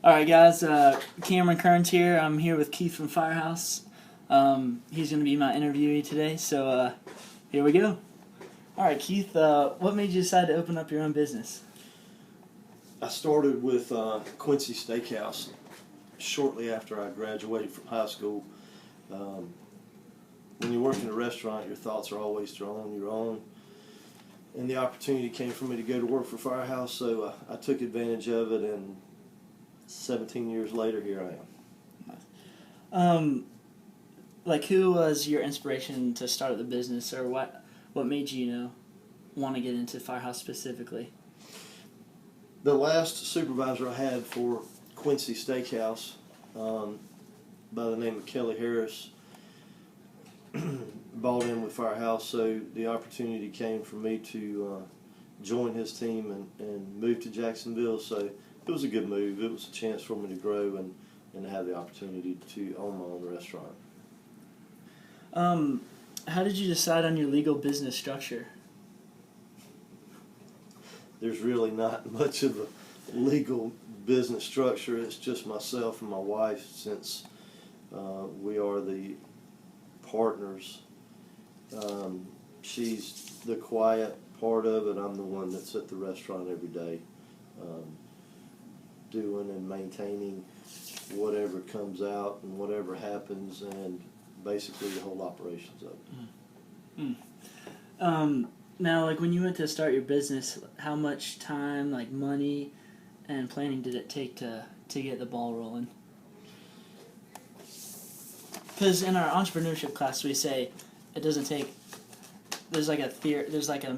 All right, guys. Kearns here. I'm here with Keith from Firehouse. He's going to be my interviewee today, so here we go. All right, Keith. What made you decide to open up your own business? I started with Quincy Steakhouse shortly after I graduated from high school. When you work in a restaurant, your thoughts are always on your own. And the opportunity came for me to go to work for Firehouse, so I took advantage of it, and 17 years later, here I am. Who was your inspiration to start the business, or what made you, want to get into Firehouse specifically? The last supervisor I had for Quincy Steakhouse, by the name of Kelly Harris, bought in with Firehouse, so the opportunity came for me to join his team and move to Jacksonville. So it was a good move. It was a chance for me to grow and have the opportunity to own my own restaurant. How did you decide on your legal business structure? There's really not much of a legal business structure. It's just myself and my wife, since we are the partners. She's the quiet part of it. I'm the one that's at the restaurant every day, doing and maintaining whatever comes out and whatever happens, and basically the whole operations of it. Now, when you went to start your business, how much time, money, and planning did it take to get the ball rolling? Because in our entrepreneurship class, we say it doesn't take. There's a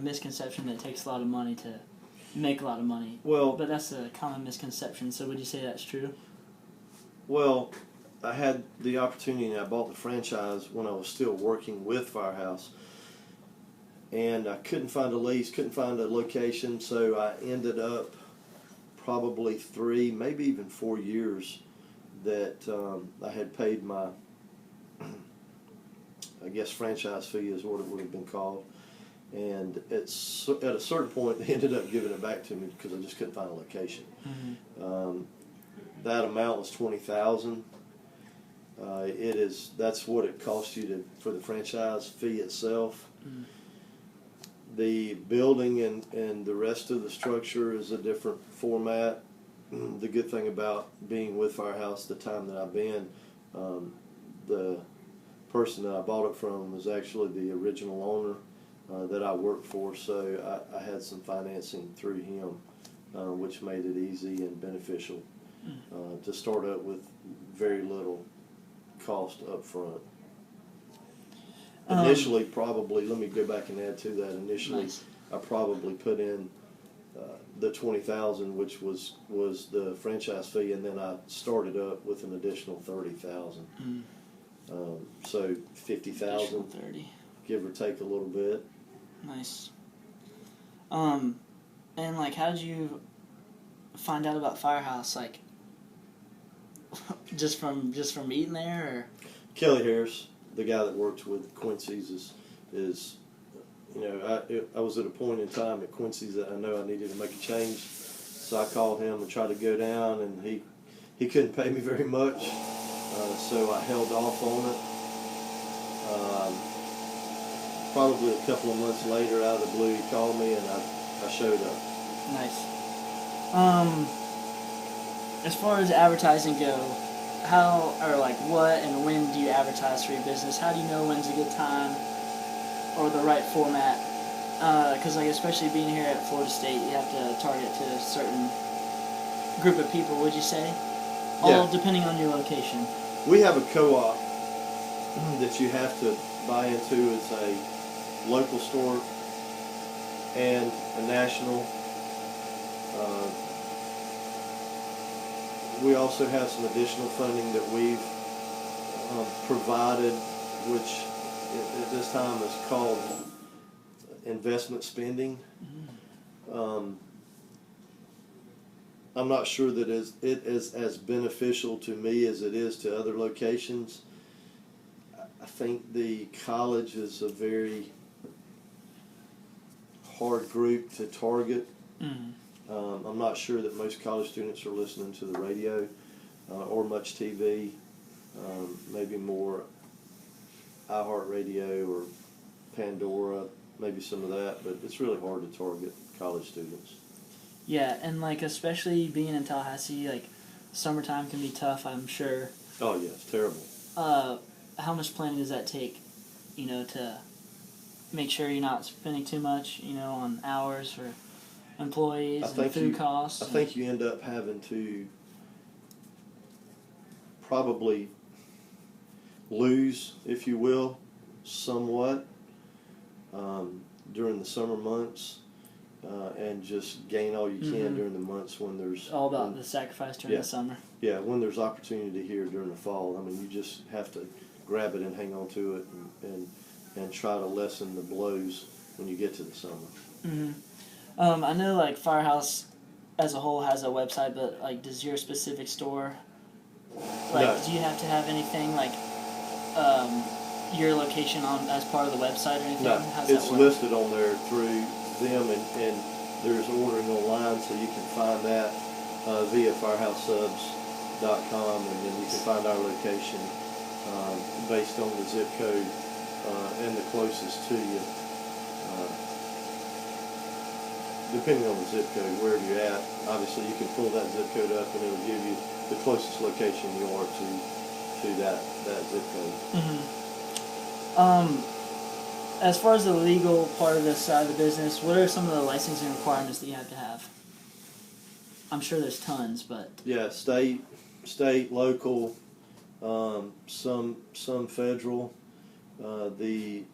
misconception that it takes a lot of money to make a lot of money. Well, but that's a common misconception. So would you say that's true? Well, I had the opportunity, and I bought the franchise when I was still working with Firehouse, and I couldn't find a lease, couldn't find a location, so I ended up probably 3, maybe even 4 years that I had paid my, I guess, franchise fee is what it would have been called. And at a certain point, they ended up giving it back to me because I just couldn't find a location. Mm-hmm. That amount was $20,000. That's what it cost you for the franchise fee itself. Mm-hmm. The building and the rest of the structure is a different format. The good thing about being with Firehouse, the time that I've been, the person that I bought it from was actually the original owner that I worked for, so I had some financing through him, which made it easy and beneficial to start up with very little cost up front. Initially, probably, let me go back and add to that. Initially, Nice. I probably put in the $20,000, which was the franchise fee, and then I started up with an additional $30,000. So $50,000, $30. give or take a little bit. Nice. And how did you find out about Firehouse? just from eating there, or? Kelly Harris, the guy that works with Quincy's, is I was at a point in time at Quincy's that I know I needed to make a change, so I called him and tried to go down, and he couldn't pay me very much, so I held off on it. Probably a couple of months later, out of the blue, he called me, and I showed up. Nice. As far as advertising go, how or what and when do you advertise for your business? How do you know when's a good time or the right format? Because especially being here at Florida State, you have to target to a certain group of people. Would you say? All depending on your location. We have a co-op that you have to buy into. It's a local store and a national. We also have some additional funding that we've provided, which at this time is called investment spending. I'm not sure that it is as beneficial to me as it is to other locations. I think the college is a very hard group to target. I'm not sure that most college students are listening to the radio or much TV. Maybe more iHeartRadio or Pandora, maybe some of that, but it's really hard to target college students. Yeah, and like especially being in Tallahassee, like summertime can be tough, I'm sure. Oh yeah, it's terrible. How much planning does that take, to make sure you're not spending too much, on hours for employees and food costs? I think you end up having to probably lose, if you will, somewhat during the summer months, and just gain all you can during the months when there's... All about the sacrifice during the summer. Yeah, when there's opportunity here during the fall. I mean, you just have to grab it and hang on to it and try to lessen the blows when you get to the summer. Mm-hmm. I know, like, Firehouse as a whole has a website, but, like, does your specific store... Like, No. Do you have to have anything, like, your location on as part of the website or anything? No, How's it's that work? listed on there through them, and there's ordering online, so you can find that via firehousesubs.com, and then you can find our location based on the zip code and the closest to you. Depending on the zip code, wherever you're at, obviously you can pull that zip code up and it'll give you the closest location you are to that zip code. Mm-hmm. As far as the legal part of this side of the business, what are some of the licensing requirements that you have to have? I'm sure there's tons, but... Yeah, state, local, some federal. The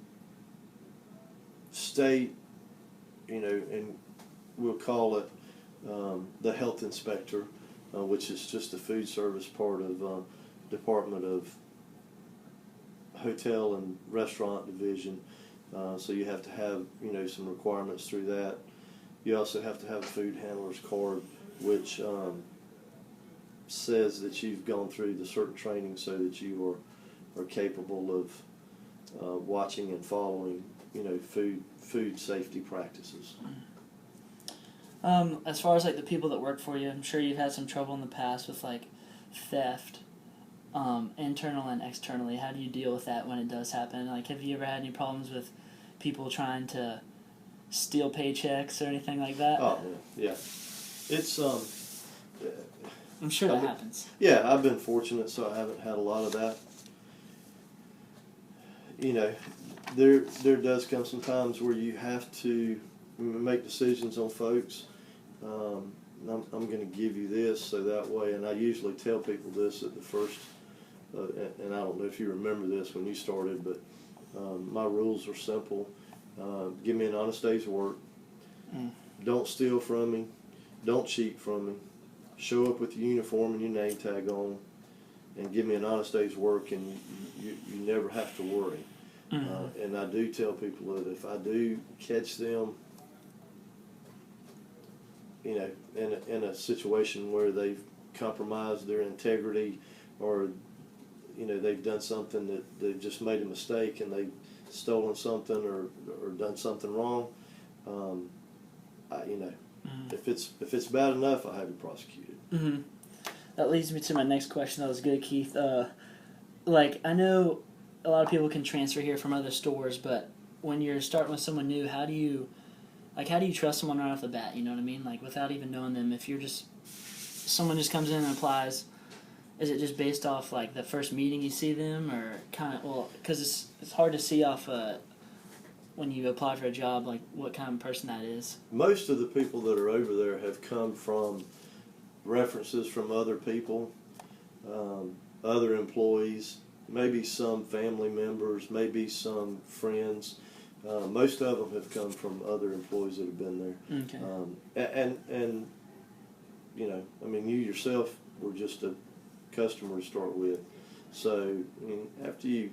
state, and we'll call it the health inspector, which is just the food service part of Department of Hotel and Restaurant Division. So you have to have, some requirements through that. You also have to have a food handler's card, which says that you've gone through the certain training so that you are capable of watching and following, food safety practices. As far as like the people that work for you, I'm sure you've had some trouble in the past with like theft, internal and externally. How do you deal with that when it does happen? Like, have you ever had any problems with people trying to steal paychecks or anything like that? Oh yeah. It's I'm sure that happens. Yeah, I've been fortunate, so I haven't had a lot of that. There does come some times where you have to make decisions on folks. I'm going to give you this so that way, and I usually tell people this at the first, and I don't know if you remember this when you started, but my rules are simple. Give me an honest day's work. Don't steal from me. Don't cheat from me. Show up with your uniform and your name tag on, and give me an honest day's work, and you never have to worry. And I do tell people that if I do catch them, in a situation where they've compromised their integrity, or they've done something that they've just made a mistake and they've stolen something or done something wrong, if it's bad enough, I have you prosecuted. Mm-hmm. That leads me to my next question. That was good, Keith. I know a lot of people can transfer here from other stores, but when you're starting with someone new, how do you trust someone right off the bat? You know what I mean? Like, without even knowing them, if someone just comes in and applies, is it just based off like the first meeting you see them, or because it's hard to see off when you apply for a job, like what kind of person that is? Most of the people that are over there have come from references from other people, other employees, maybe some family members, maybe some friends. Most of them have come from other employees that have been there. Okay. And you yourself were just a customer to start with. So, after you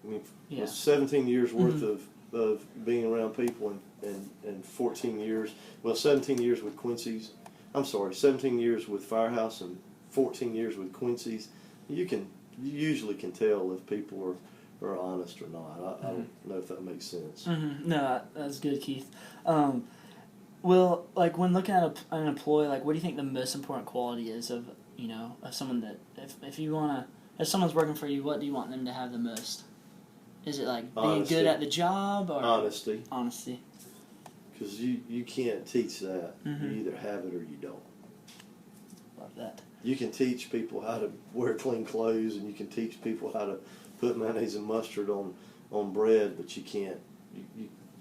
with 17 years worth of being around people and 14 years, 17 years with Quincy's, 17 years with Firehouse and 14 years with Quincy's, you usually can tell if people or honest or not. I don't know if that makes sense. Mm-hmm. No, that's good, Keith. Well, like when looking at an employee, like what do you think the most important quality is of of someone that if someone's working for you, what do you want them to have the most? Is it like being Honesty. good at the job or Honesty. Honesty. Because you can't teach that. Mm-hmm. You either have it or you don't. Love that. You can teach people how to wear clean clothes, and you can teach people how to put mayonnaise and mustard on bread, but you can't.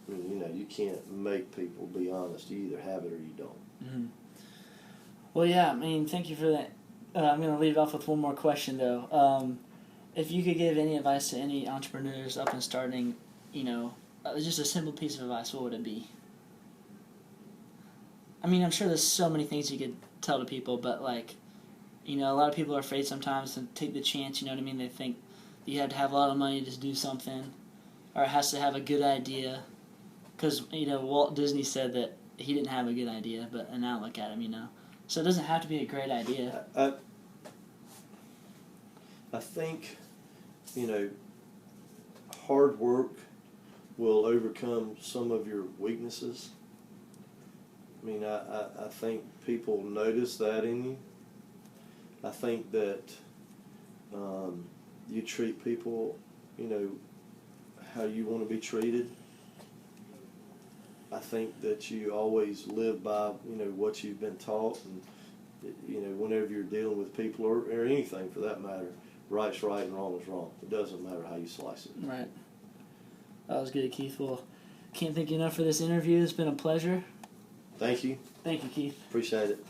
You can't make people be honest. You either have it or you don't. Mm-hmm. Well, yeah. I mean, thank you for that. I'm going to leave off with one more question, though. If you could give any advice to any entrepreneurs up and starting, just a simple piece of advice, what would it be? I mean, I'm sure there's so many things you could tell to people, but a lot of people are afraid sometimes to take the chance. You know what I mean? They think you have to have a lot of money to do something, or it has to have a good idea. Because Walt Disney said that he didn't have a good idea, and now look at him. So it doesn't have to be a great idea. I think, hard work will overcome some of your weaknesses. I mean, I think people notice that in you. I think that you treat people, how you want to be treated. I think that you always live by, what you've been taught, and, whenever you're dealing with people or anything for that matter, right's right and wrong is wrong. It doesn't matter how you slice it. Right. That was good, Keith. Well, can't thank you enough for this interview. It's been a pleasure. Thank you. Thank you, Keith. Appreciate it.